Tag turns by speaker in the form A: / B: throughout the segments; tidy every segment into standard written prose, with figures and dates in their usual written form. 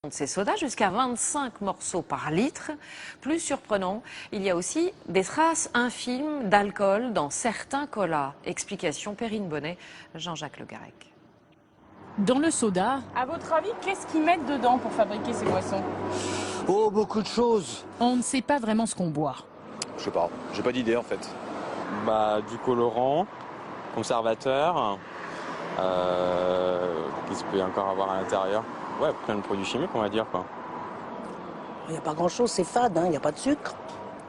A: Ces sodas jusqu'à 25 morceaux par litre. Plus surprenant, il y a aussi des traces infimes d'alcool dans certains colas. Explication Perrine Bonnet, Jean-Jacques Le Garec.
B: Dans le soda,
C: À votre avis, qu'est-ce qu'ils mettent dedans pour fabriquer ces boissons?
D: Oh, beaucoup de choses.
B: on ne sait pas vraiment ce qu'on boit.
E: Je sais pas, j'ai pas d'idée en fait.
F: Du colorant, conservateur, qu'est-ce qu'il peut y encore avoir à l'intérieur? Ouais, plein de produits chimiques, on va dire, quoi.
G: Il n'y a pas grand-chose, c'est fade, il n'y a pas de sucre.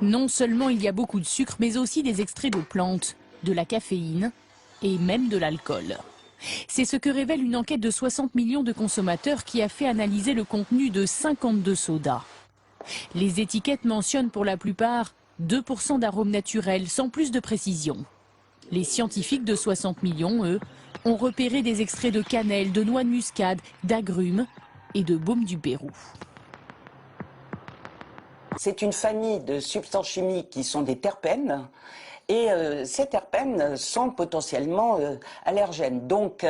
B: Non seulement il y a beaucoup de sucre, mais aussi des extraits de plantes, de la caféine et même de l'alcool. C'est ce que révèle une enquête de 60 millions de consommateurs qui a fait analyser le contenu de 52 sodas. Les étiquettes mentionnent pour la plupart 2% d'arômes naturels, sans plus de précision. Les scientifiques de 60 millions, eux, ont repéré des extraits de cannelle, de noix de muscade, d'agrumes et de baume du Pérou.
G: C'est une famille de substances chimiques qui sont des terpènes. Et ces terpènes sont potentiellement allergènes. Donc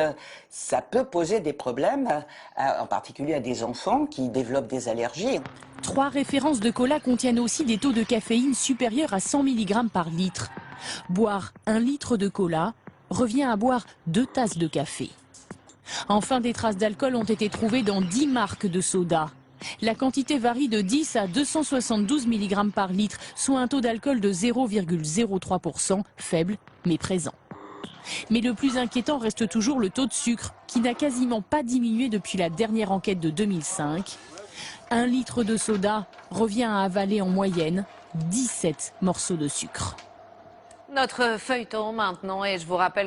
G: ça peut poser des problèmes, en particulier à des enfants qui développent des allergies.
B: 3 références de cola contiennent aussi des taux de caféine supérieurs à 100 mg par litre. Boire 1 litre de cola revient à boire 2 tasses de café. Enfin, des traces d'alcool ont été trouvées dans 10 marques de soda. La quantité varie de 10 à 272 mg par litre, soit un taux d'alcool de 0,03%, faible mais présent. Mais le plus inquiétant reste toujours le taux de sucre, qui n'a quasiment pas diminué depuis la dernière enquête de 2005. 1 litre de soda revient à avaler en moyenne 17 morceaux de sucre.
A: Notre feuilleton maintenant, et je vous rappelle